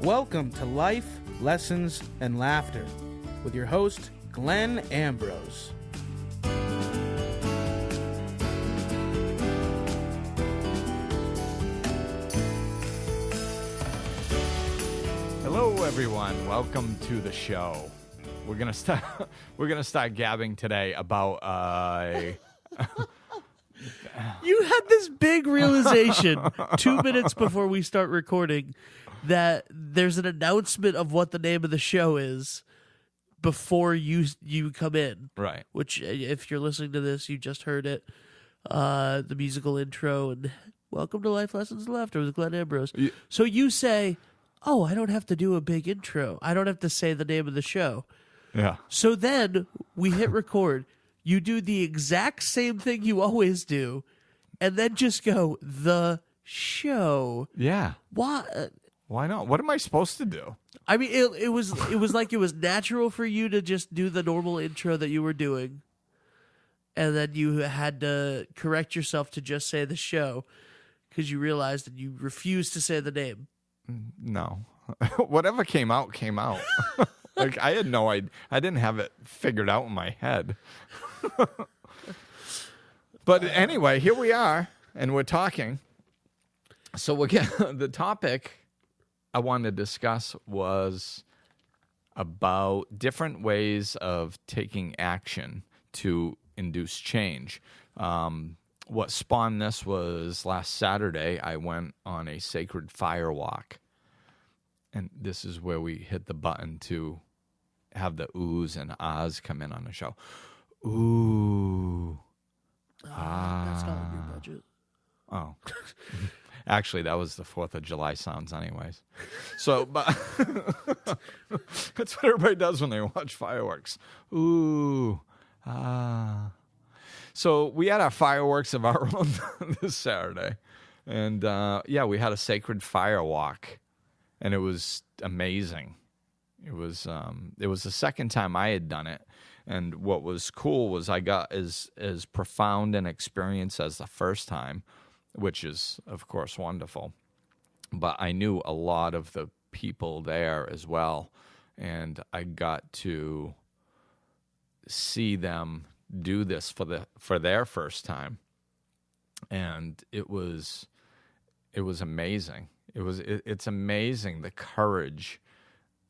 Welcome to Life, Lessons, and Laughter with your host, Glenn Ambrose. Hello, everyone. Welcome to the show. We're gonna start gabbing today about You had this big realization 2 minutes before we start recording that there's an announcement of what the name of the show is before you come in. right. Which, if you're listening to this, you just heard it. The musical intro and welcome to Life Lessons and Laughter with Glenn Ambrose. So you say, oh, I don't have to do a big intro. I don't have to say the name of the show. Yeah. So then we hit record. You do the exact same thing you always do, and then just go, the show. Yeah. Why? Why not? What am I supposed to do? I mean, it was like it was natural for you to just do the normal intro that you were doing, and then you had to correct yourself to just say the show because you realized that you refused to say the name. No. Whatever came out, came out. Like, I had no idea. I didn't have it figured out in my head. But anyway, here we are, and we're talking. So the topic I wanted to discuss was about different ways of taking action to induce change. What spawned this was last Saturday, I went on a sacred fire walk. And this is where we hit the button to have the oohs and ahs come in on the show. Ooh. That's not in your budget. Oh. Actually, that was the 4th of July sounds anyways. So, but that's what everybody does when they watch fireworks. Ooh. Ah. So we had our fireworks of our own this Saturday. And, we had a sacred fire walk. And it was amazing. It was the second time I had done it. And what was cool was I got as profound an experience as the first time, which is, of course, wonderful. But I knew a lot of the people there as well. And I got to see them do this for their first time. And it was amazing. It's amazing the courage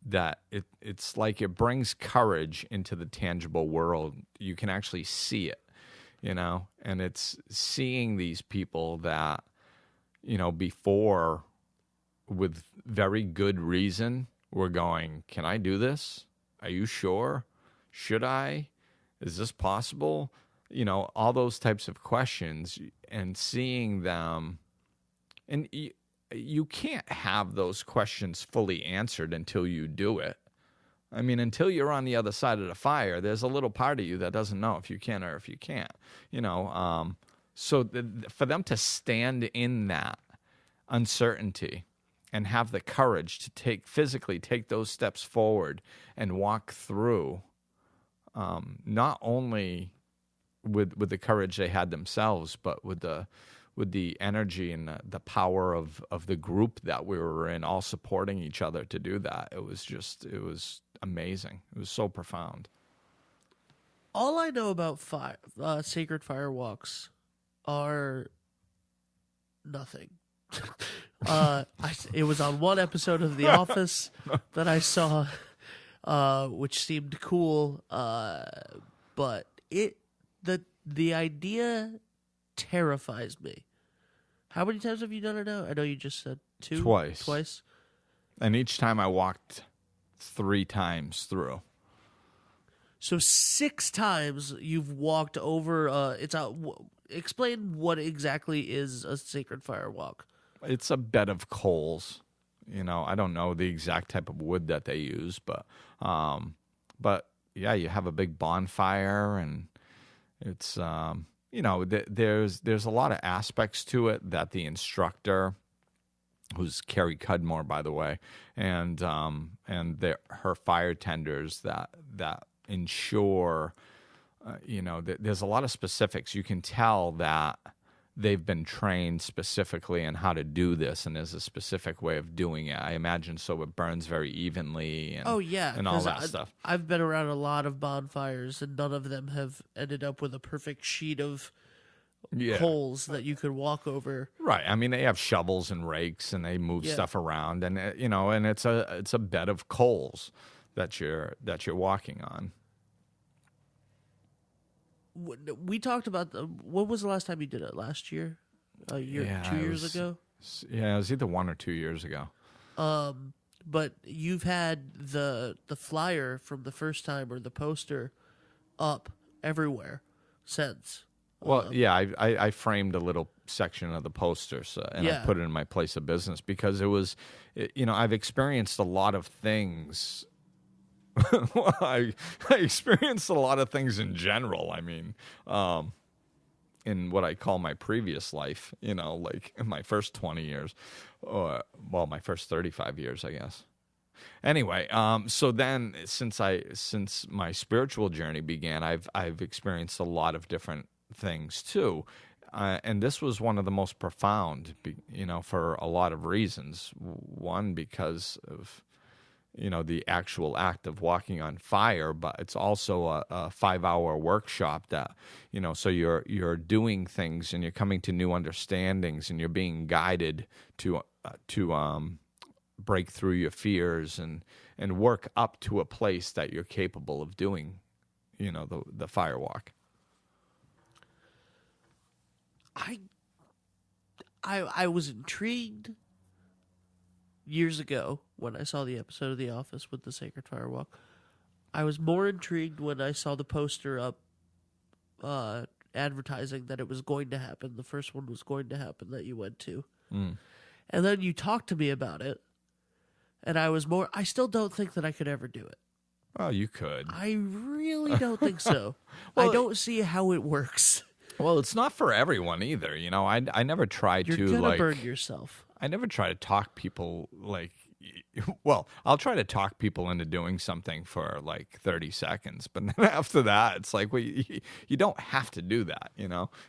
that it's like it brings courage into the tangible world. You can actually see it, and it's seeing these people that, before with very good reason were going, can I do this? Are you sure? Should I? Is this possible? All those types of questions, and seeing them, and you can't have those questions fully answered until you do it. I mean, until you're on the other side of the fire, there's a little part of you that doesn't know if you can or if you can't. So for them to stand in that uncertainty and have the courage to physically take those steps forward and walk through, not only with the courage they had themselves, but with the energy and the power of the group that we were in, all supporting each other to do that. It was amazing. It was so profound. All I know about sacred fire walks are nothing. It was on one episode of The Office that I saw, which seemed cool, but the idea terrifies me. How many times have you done it now? I know you just said 2. Twice. And each time I walked 3 times through. So 6 times you've walked over. Explain what exactly is a sacred fire walk. It's a bed of coals. I don't know the exact type of wood that they use, but yeah, you have a big bonfire, and it's there's a lot of aspects to it that the instructor, who's Carrie Cudmore, by the way, and her fire tenders that ensure, there's a lot of specifics. You can tell that they've been trained specifically in how to do this, and there's a specific way of doing it. I imagine so it burns very evenly and, Oh yeah, and all 'cause that stuff. I've been around a lot of bonfires, and none of them have ended up with a perfect sheet of Yeah. coals that you could walk over. Right. I mean, they have shovels and rakes, and they move Yeah. stuff around, and and it's a bed of coals that you're walking on. We talked about when was the last time you did it? Last year, a year, Yeah, 2 it years was- ago. Yeah, it was either 1 or 2 years ago. But you've had the flyer from the first time, or the poster, up everywhere since. Well, yeah, I framed a little section of the poster, and I Yeah. put it in my place of business because I've experienced a lot of things. Well, I experienced a lot of things in general. I mean, in what I call my previous life, like in my first 20 years, or my first 35 years, I guess. Anyway, so then since my spiritual journey began, I've experienced a lot of different things too. And this was one of the most profound, for a lot of reasons. One, because of, the actual act of walking on fire, but it's also a 5-hour workshop that, so you're doing things and you're coming to new understandings and you're being guided to break through your fears and work up to a place that you're capable of doing, the fire walk. I was intrigued years ago when I saw the episode of The Office with the Sacred Fire Walk. I was more intrigued when I saw the poster up advertising that it was going to happen. The first one was going to happen that you went to. And then you talked to me about it, and I still don't think that I could ever do it. Oh, you could. I really don't think so. Well, I don't see how it works. Well, it's not for everyone either. I never tried You're to gonna burn yourself. I never try to talk people well, I'll try to talk people into doing something for like 30 seconds, but then after that, it's like, well, you don't have to do that.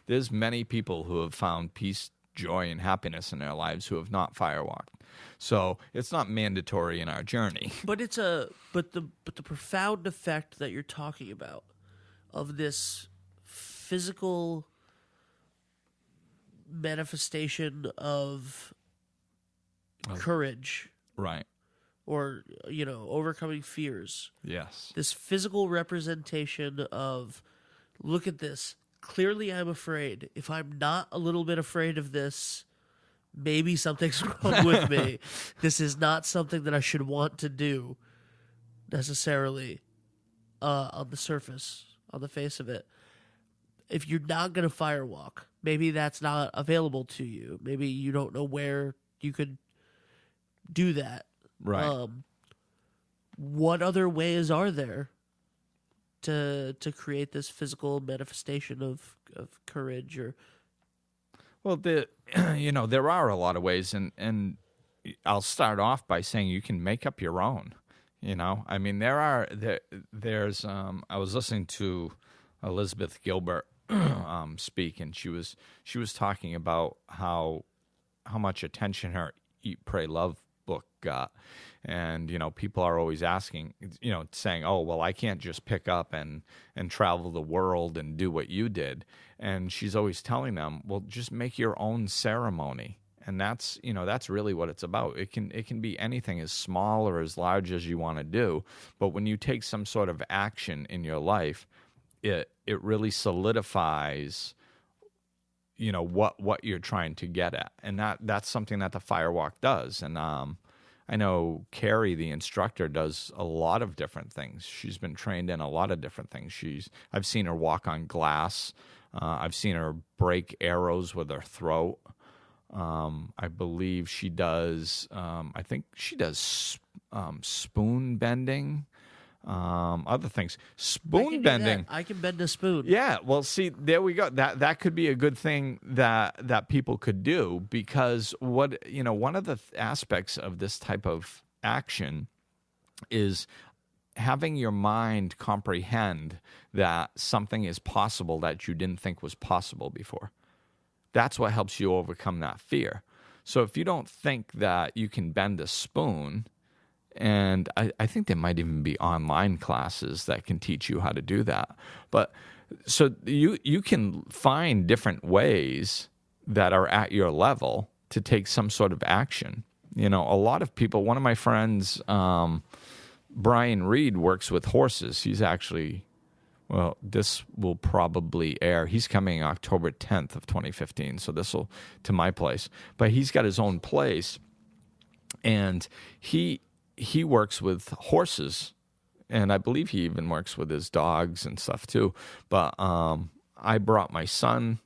There's many people who have found peace, joy, and happiness in their lives who have not firewalked. So it's not mandatory in our journey. But the profound effect that you're talking about of this physical manifestation of courage, Right. or overcoming fears. Yes. This physical representation of, look at this. Clearly, I'm afraid. If I'm not a little bit afraid of this, maybe something's wrong with me. This is not something that I should want to do necessarily on the surface, on the face of it. If you're not going to firewalk, maybe that's not available to you. Maybe you don't know where you could do that. Right. What other ways are there to create this physical manifestation of courage? Or Well, there are a lot of ways, and I'll start off by saying you can make up your own. I mean, there's I was listening to Elizabeth Gilbert speak, and she was talking about how much attention her Eat, Pray, Love book got. And, people are always asking, saying, oh, well, I can't just pick up and travel the world and do what you did. And she's always telling them, well, just make your own ceremony. And that's really what it's about. It can be anything as small or as large as you want to do. But when you take some sort of action in your life, it really solidifies what you're trying to get at. And that's something that the Firewalk does. And I know Carrie, the instructor, does a lot of different things. She's been trained in a lot of different things. I've seen her walk on glass. I've seen her break arrows with her throat. I believe she does. I think she does spoon bending. Other things, spoon bending. I can bend a spoon. Yeah, well, see, there we go. That could be a good thing that people could do, because one of the aspects of this type of action is having your mind comprehend that something is possible that you didn't think was possible before. That's what helps you overcome that fear. So if you don't think that you can bend a spoon, and I think there might even be online classes that can teach you how to do that. But so you can find different ways that are at your level to take some sort of action. You know, a lot of people, one of my friends, Brian Reed, works with horses. He's actually, well, this will probably air. He's coming October 10th of 2015, so this will to my place. But he's got his own place, and he works with horses, and I believe he even works with his dogs and stuff too. But I brought my son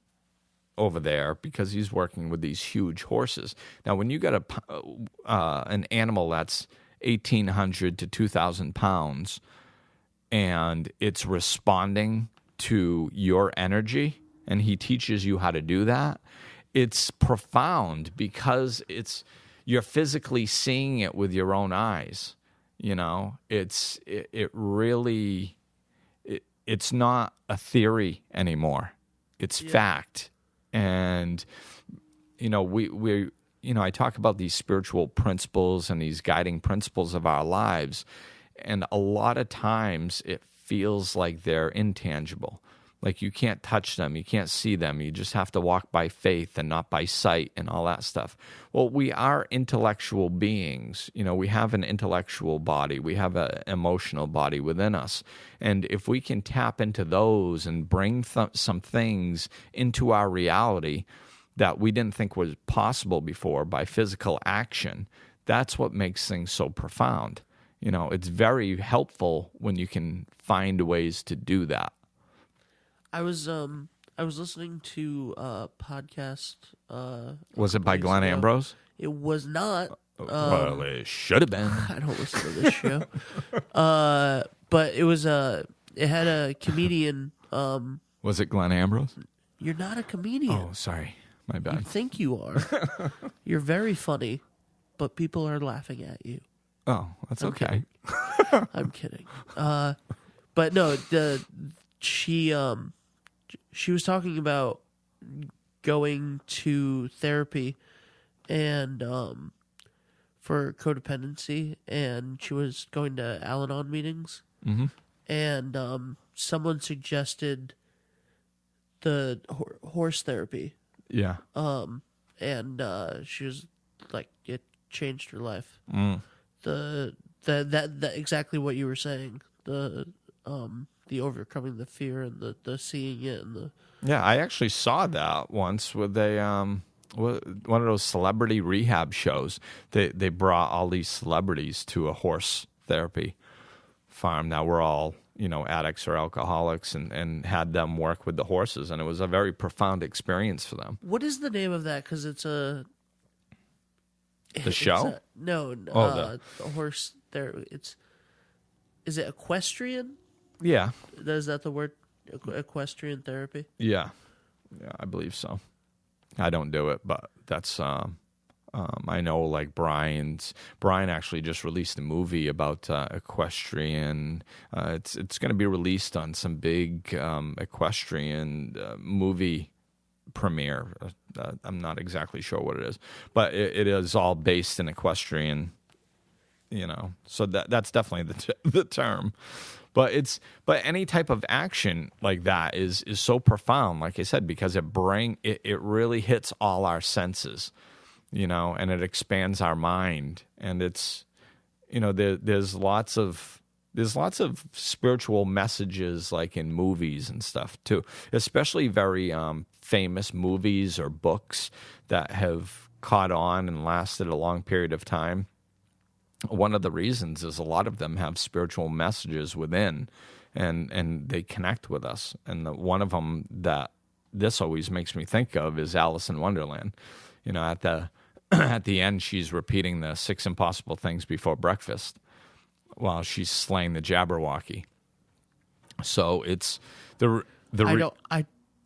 over there because he's working with these huge horses. Now, when you got an animal that's 1,800 to 2,000 pounds, and it's responding to your energy, and he teaches you how to do that, it's profound because you're physically seeing it with your own eyes. You know, it's not a theory anymore. It's fact. And, you know, we I talk about these spiritual principles and these guiding principles of our lives. And a lot of times it feels like they're intangible. Like you can't touch them, you can't see them. You just have to walk by faith and not by sight and all that stuff. Well, we are intellectual beings. You know, we have an intellectual body. We have an emotional body within us. And if we can tap into those and bring some things into our reality that we didn't think was possible before by physical action, that's what makes things so profound. You know, it's very helpful when you can find ways to do that. I was listening to a podcast. Was it by Glenn Ambrose? It was not. Well, it should have been. I don't listen to this show. But it was it had a comedian. Was it Glenn Ambrose? You're not a comedian. Oh, sorry, my You bad. think you are. You're very funny, but people are laughing at you. Oh, that's okay. I'm kidding. But no, she was talking about going to therapy and for codependency, and she was going to Al-Anon meetings, and someone suggested the horse therapy, Yeah. and she was like, it changed her life. That exactly what you were saying. The overcoming the fear and the seeing it and the Yeah, I actually saw that once with one of those celebrity rehab shows. They brought all these celebrities to a horse therapy farm that were all, you know, addicts or alcoholics, and had them work with the horses, and it was a very profound experience for them. What is the name of that? Because it's a show? The horse there. Is it equestrian? Yeah. Is that the word? Equestrian therapy? Yeah, I believe so. I don't do it, but that's I know, like Brian actually just released a movie about equestrian. It's going to be released on some big equestrian movie premiere. I'm not exactly sure what it is, but it is all based in equestrian. You know, so that's definitely the term. But any type of action like that is so profound, like I said, because it really hits all our senses, you know, and it expands our mind. And it's, you know, there's lots of spiritual messages like in movies and stuff too, especially very famous movies or books that have caught on and lasted a long period of time. One of the reasons is a lot of them have spiritual messages within, and they connect with us. And one of them that this always makes me think of is Alice in Wonderland. You know, at the end, she's repeating the 6 impossible things before breakfast while she's slaying the Jabberwocky. So it's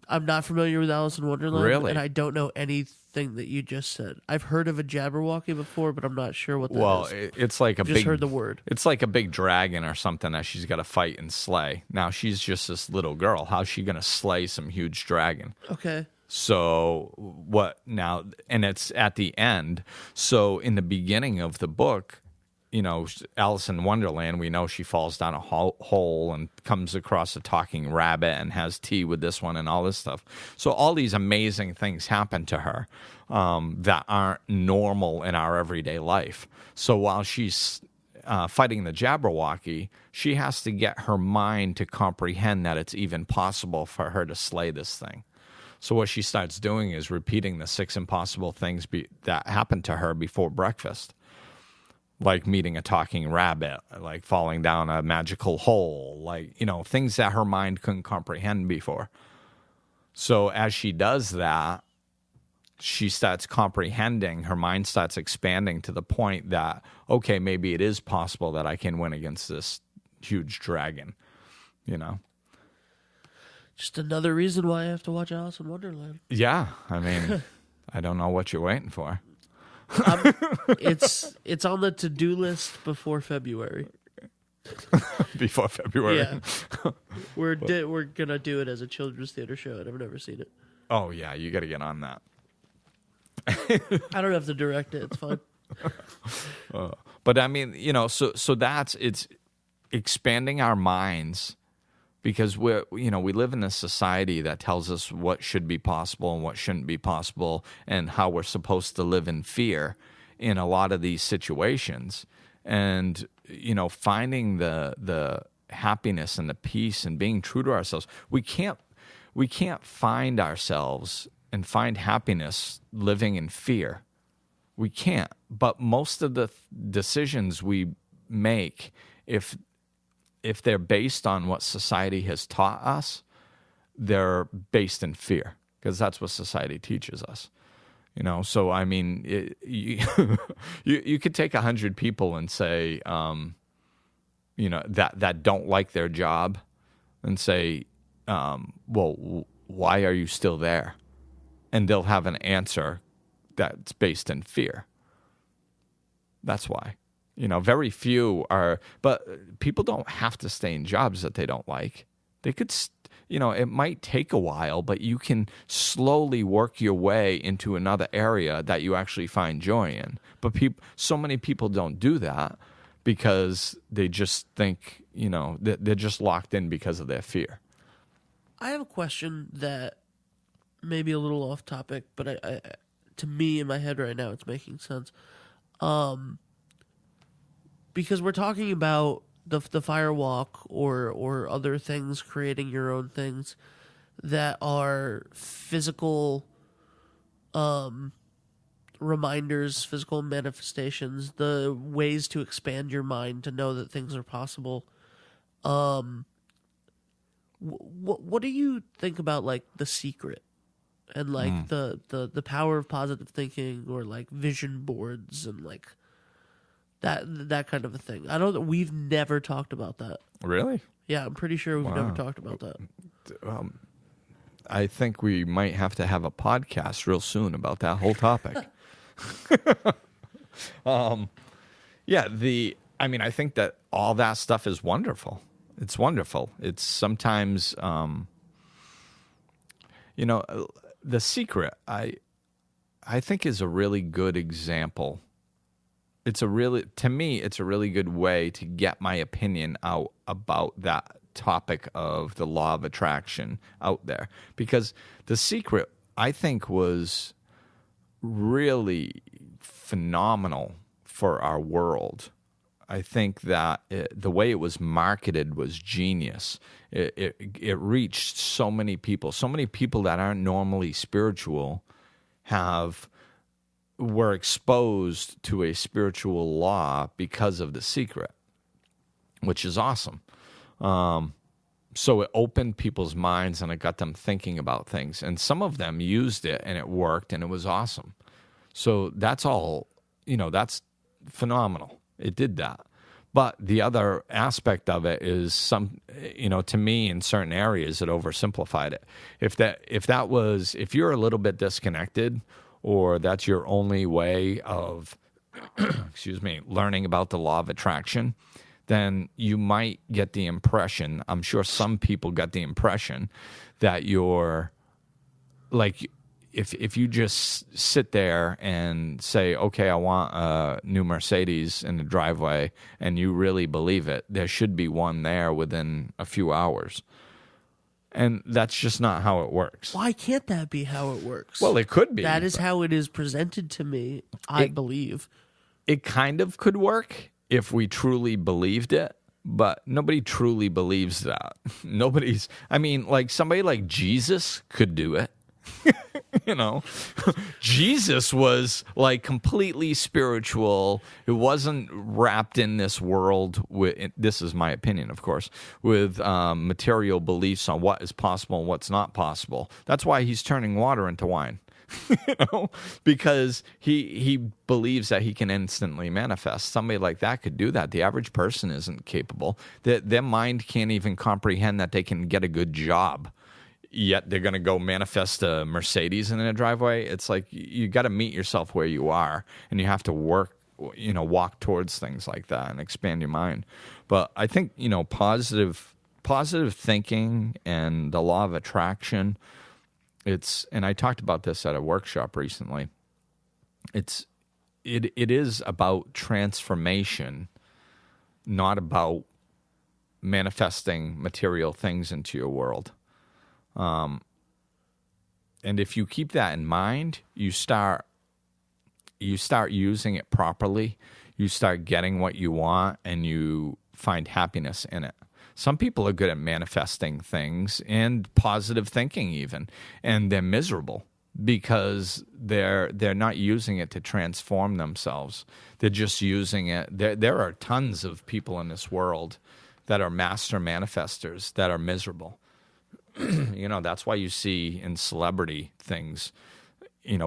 I'm not familiar with Alice in Wonderland, Really? and I don't know anything that you just said. I've heard of a Jabberwocky before, but I'm not sure what that is. Well, it's like I've just heard the word. It's like a big dragon or something that she's got to fight and slay. Now she's just this little girl. How's she going to slay some huge dragon? Okay. So what now? And it's at the end. So in the beginning of the book, you know, Alice in Wonderland, we know she falls down a hole and comes across a talking rabbit and has tea with this one and all this stuff. So all these amazing things happen to her that aren't normal in our everyday life. So while she's fighting the Jabberwocky, she has to get her mind to comprehend that it's even possible for her to slay this thing. So what she starts doing is repeating the 6 impossible things that happened to her before breakfast, like meeting a talking rabbit, like falling down a magical hole, like, you know, things that her mind couldn't comprehend before. So as she does that, she starts comprehending, her mind starts expanding to the point that, okay, maybe it is possible that I can win against this huge dragon, you know? Just another reason why I have to watch Alice in Wonderland. Yeah, I mean, I don't know what you're waiting for. It's on the to-do list before February. Before February. Yeah. We're gonna do it as a children's theater show, and I've never seen it. Oh, yeah, you got to get on that. I don't have to direct it. It's fine. But I mean, you know, so it's expanding our minds, because we live in a society that tells us what should be possible and what shouldn't be possible, and how we're supposed to live in fear in a lot of these situations. And, you know, finding the happiness and the peace and being true to ourselves. We can't find ourselves and find happiness living in fear. We can't. But most of the decisions we make, if they're based on what society has taught us, they're based in fear, because that's what society teaches us. You know, so I mean, you could take 100 people and say, you know, that don't like their job, and say, well, why are you still there? And they'll have an answer that's based in fear. That's why. You know, very few are, but people don't have to stay in jobs that they don't like. They could, you know, it might take a while, but you can slowly work your way into another area that you actually find joy in. But so many people don't do that because they just think, you know, they're just locked in because of their fear. I have a question that may be a little off topic, but I to me in my head right now it's making sense. Because we're talking about the firewalk or other things, creating your own things that are physical reminders, physical manifestations, the ways to expand your mind to know that things are possible. What do you think about, like, The Secret and, like, the power of positive thinking, or like vision boards and like that kind of a thing? I know that we've never talked about that. Really? Yeah, I'm pretty sure we've never talked about that. I think we might have to have a podcast real soon about that whole topic. Yeah, I mean, I think that all that stuff is wonderful. It's wonderful. It's sometimes, you know, The Secret, I think is a really good example. To me, it's a really good way to get my opinion out about that topic of the law of attraction out there. Because The Secret, I think, was really phenomenal for our world. I think that the way it was marketed was genius. It reached so many people that aren't normally spiritual were exposed to a spiritual law because of The Secret, which is awesome. So it opened people's minds and it got them thinking about things. And some of them used it and it worked and it was awesome. So that's all, you know, that's phenomenal. It did that. But the other aspect of it is to me, in certain areas, it oversimplified it. If you're a little bit disconnected, or that's your only way of, learning about the law of attraction, then you might get the impression, I'm sure some people got the impression, that you're like, if you just sit there and say, okay, I want a new Mercedes in the driveway, and you really believe it, there should be one there within a few hours. And that's just not how it works. Why can't that be how it works? Well, it could be. That is how it is presented to me, I believe. It kind of could work if we truly believed it, but nobody truly believes that. Like somebody like Jesus could do it. You know, Jesus was like completely spiritual. It wasn't wrapped in this world with, this is my opinion, of course, with material beliefs on what is possible and what's not possible. That's why he's turning water into wine. You know, because he believes that he can instantly manifest. Somebody like that could do that. The average person isn't capable. Their mind can't even comprehend that they can get a good job. Yet they're going to go manifest a Mercedes in a driveway. It's like you got to meet yourself where you are, and you have to walk towards things like that and expand your mind. But I think, positive thinking and the law of attraction, and I talked about this at a workshop recently. It is about transformation, not about manifesting material things into your world. And if you keep that in mind, you start using it properly. You start getting what you want, and you find happiness in it. Some people are good at manifesting things and positive thinking even, and they're miserable because they're not using it to transform themselves. They're just using it. There are tons of people in this world that are master manifestors that are miserable. That's why you see in celebrity things,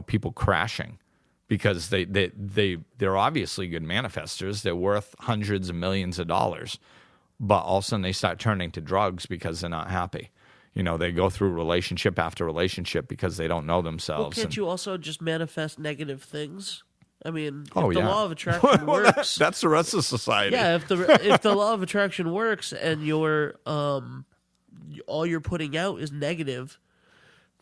people crashing because they're obviously good manifestors. They're worth hundreds of millions of dollars, but all of a sudden they start turning to drugs because they're not happy. They go through relationship after relationship because they don't know themselves. Well, can't you also just manifest negative things? I mean, if the law of attraction works, that's the rest of society. Yeah, if the law of attraction works and you're all you're putting out is negative,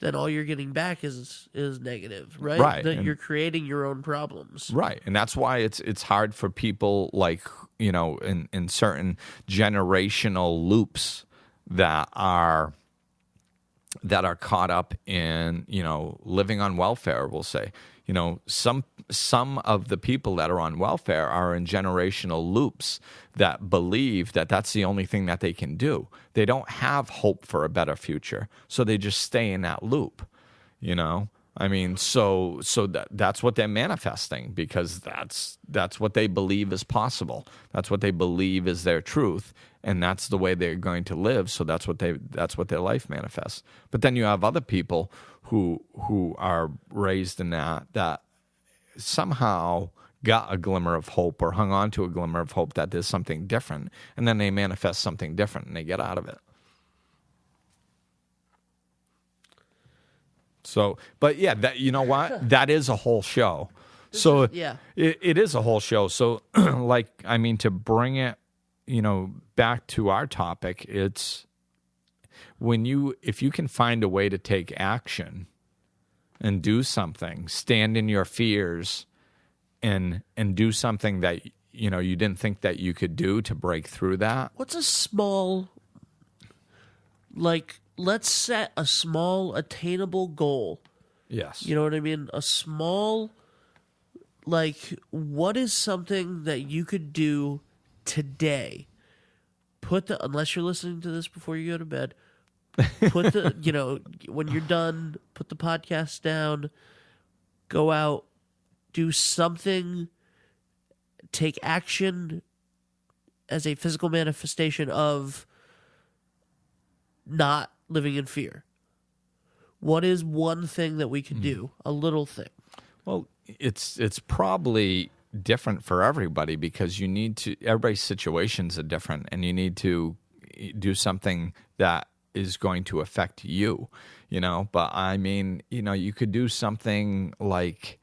then all you're getting back is negative, right? Right. That you're creating your own problems. Right. And that's why it's hard for people like, in certain generational loops that are caught up in, living on welfare, we'll say. Some of the people that are on welfare are in generational loops that believe that that's the only thing that they can do. They don't have hope for a better future, so they just stay in that loop. So that's what they're manifesting because that's what they believe is possible. That's what they believe is their truth, and that's the way they're going to live. So that's what their life manifests. But then you have other people who are raised in that somehow got a glimmer of hope or hung on to a glimmer of hope that there's something different, and then they manifest something different and they get out of it. So, but yeah, that that is a whole show. It is a whole show. So, to bring it, back to our topic, it's if you can find a way to take action and do something, stand in your fears and do something that, you didn't think that you could do to break through that. What's a small, let's set a small attainable goal. Yes. You know what I mean? A small, what is something that you could do today? Unless you're listening to this before you go to bed, put when you're done, put the podcast down, go out, do something, take action as a physical manifestation of not living in fear. What is one thing that we can do? A little thing. Well, it's probably different for everybody because everybody's situations are different, and you need to do something that is going to affect you, but you could do something like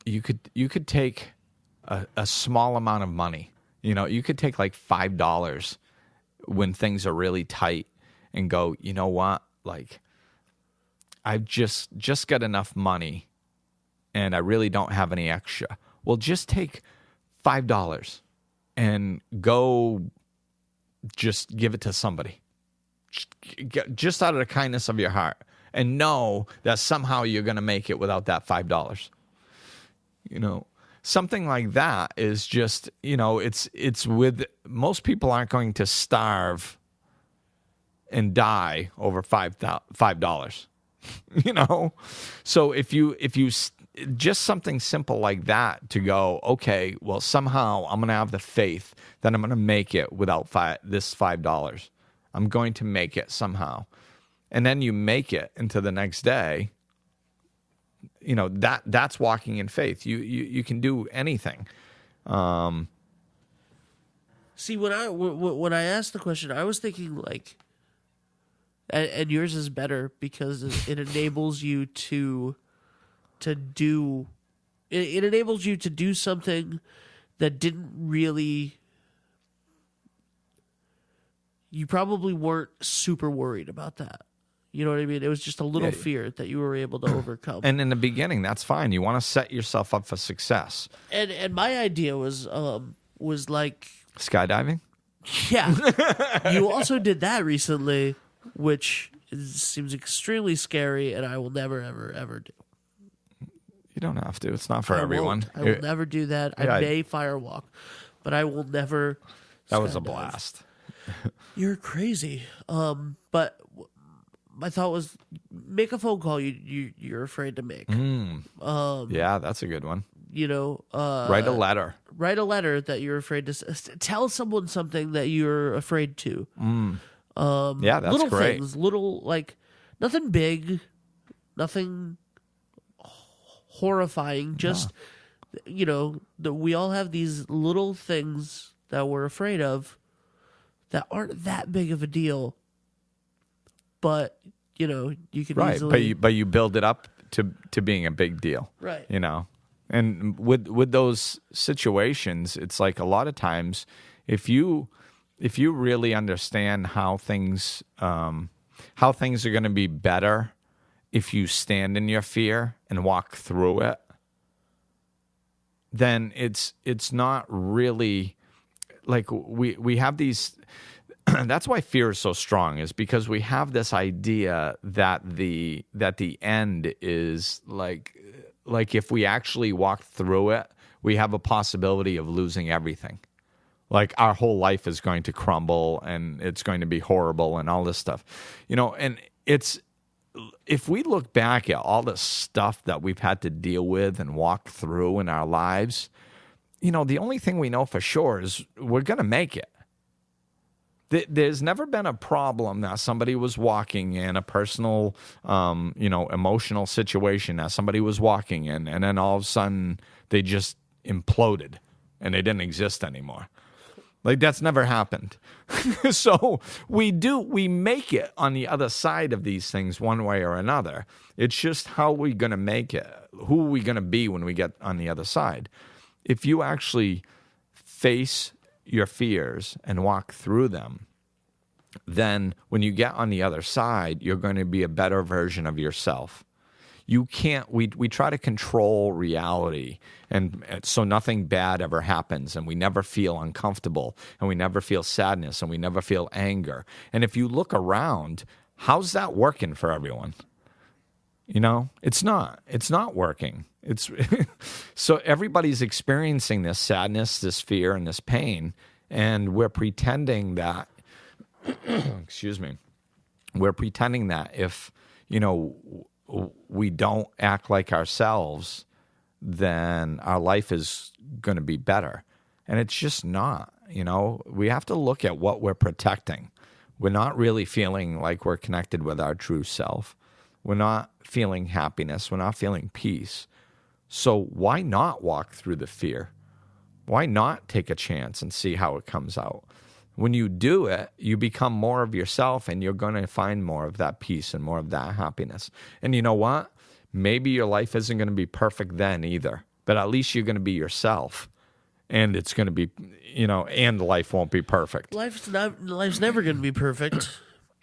you could take a small amount of money, you could take like $5 when things are really tight and go, you know what, I've just got enough money and I really don't have any extra. Well, just take $5 and go just give it to somebody. Just out of the kindness of your heart, and know that somehow you're going to make it without that $5. Something like that is just, it's with most people aren't going to starve and die over $5. So if you just something simple like that to go, okay, well, somehow I'm going to have the faith that I'm going to make it without this $5. I'm going to make it somehow. And then you make it into the next day. That's walking in faith. You can do anything. See, when I asked the question, I was thinking like, and yours is better because it enables you to do. It enables you to do something that didn't really. You probably weren't super worried about that. You know what I mean? It was just a little fear that you were able to overcome. And in the beginning, that's fine. You want to set yourself up for success. And my idea was like skydiving. Yeah, you also did that recently, which seems extremely scary, and I will never, ever, ever do. You don't have to. It's not for everyone. I will never do that. I may firewalk, but I will never. That was a blast. You're crazy. But my thought was, make a phone call you're afraid to make. Yeah, that's a good one. Write a letter. Write a letter that you're afraid to tell someone something that you're afraid to. Yeah, that's little great. Things, like nothing big, nothing horrifying. Just we all have these little things that we're afraid of that aren't that big of a deal, but you can easily. But you build it up to being a big deal, right? And with those situations, it's like a lot of times, if you really understand how things are going to be better if you stand in your fear and walk through it, then it's not really like we have these. That's why fear is so strong, is because we have this idea that the end is like if we actually walk through it, we have a possibility of losing everything. Like our whole life is going to crumble and it's going to be horrible and all this stuff. And it's, if we look back at all the stuff that we've had to deal with and walk through in our lives, the only thing we know for sure is we're going to make it. There's never been a problem that somebody was walking in, a personal, emotional situation that somebody was walking in, and then all of a sudden they just imploded and they didn't exist anymore. Like, that's never happened. So we make it on the other side of these things one way or another. It's just how we're going to make it. Who are we going to be when we get on the other side? If you actually face your fears and walk through them, then when you get on the other side, you're going to be a better version of yourself. You can't, we try to control reality, and so nothing bad ever happens, and we never feel uncomfortable, and we never feel sadness, and we never feel anger. And if you look around, how's that working for everyone? It's not working. It's so everybody's experiencing this sadness, this fear, and this pain, and we're pretending that, excuse me, we're pretending that if, we don't act like ourselves, then our life is going to be better. And it's just not. We have to look at what we're protecting. We're not really feeling like we're connected with our true self. We're not feeling happiness. We're not feeling peace. So why not walk through the fear? Why not take a chance and see how it comes out? When you do it, you become more of yourself, and you're going to find more of that peace and more of that happiness. And you know what? Maybe your life isn't going to be perfect then either, but at least you're going to be yourself, and it's going to be, and life won't be perfect. Life's never going to be perfect,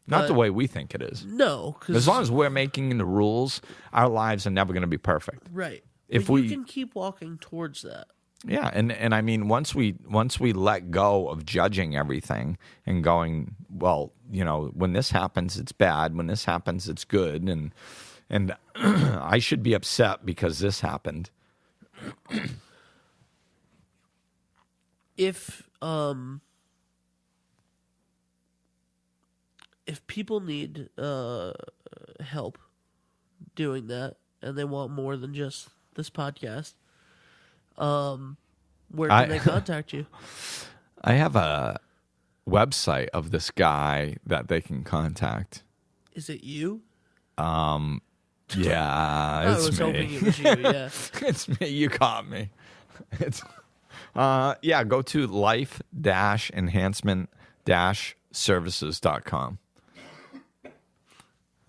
Not But- the way we think it is. No, because As long as we're making the rules, our lives are never going to be perfect. right. if But we- you can keep walking towards that. Yeah, and I mean, once we let go of judging everything and going, well, when this happens, it's bad. When this happens, it's good. And I should be upset because this happened. If people need help doing that and they want more than just this podcast, where can they contact you? I have a website of this guy that they can contact. Is it you? Yeah, I it's was me. hoping it was you. Yeah. It's me. You caught me. It's go to life-enhancement-services.com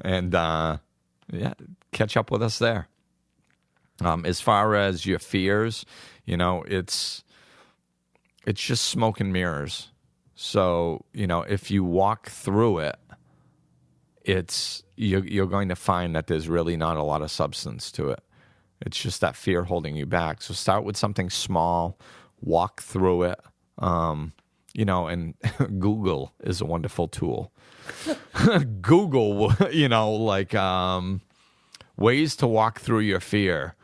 and catch up with us there. As far as your fears, it's just smoke and mirrors. So, if you walk through it, you're going to find that there's really not a lot of substance to it. It's just that fear holding you back. So start with something small, walk through it. And Google is a wonderful tool. Google, ways to walk through your fear,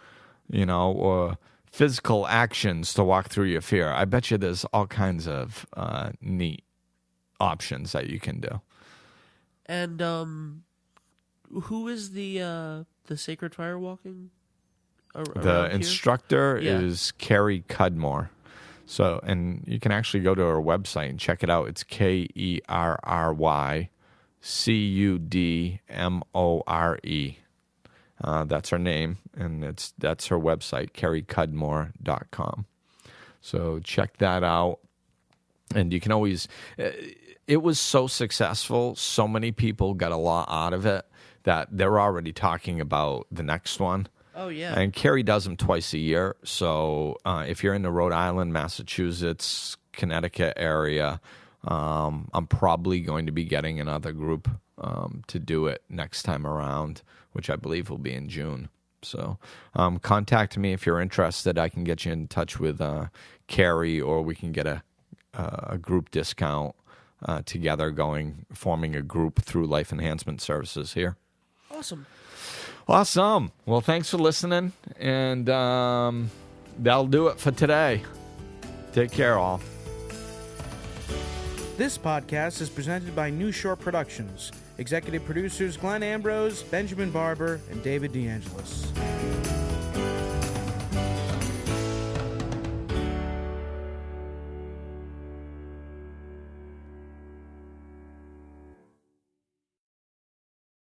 or physical actions to walk through your fear. I bet you there's all kinds of neat options that you can do. And who is the Sacred Fire walking? The instructor Yeah. is Carrie Cudmore. So, and you can actually go to her website and check it out. It's KerryCudmore. That's her name, and that's her website, kerrycudmore.com. So check that out. And you can always, it was so successful, so many people got a lot out of it that they're already talking about the next one. Oh, yeah. And Carrie does them twice a year. So if you're in the Rhode Island, Massachusetts, Connecticut area, I'm probably going to be getting another group to do it next time around, which I believe will be in June. So contact me if you're interested. I can get you in touch with Carrie, or we can get a group discount together forming a group through Life Enhancement Services here. Awesome. Awesome. Well, thanks for listening, and that'll do it for today. Take care, all. This podcast is presented by New Shore Productions. Executive producers Glenn Ambrose, Benjamin Barber, and David DeAngelis.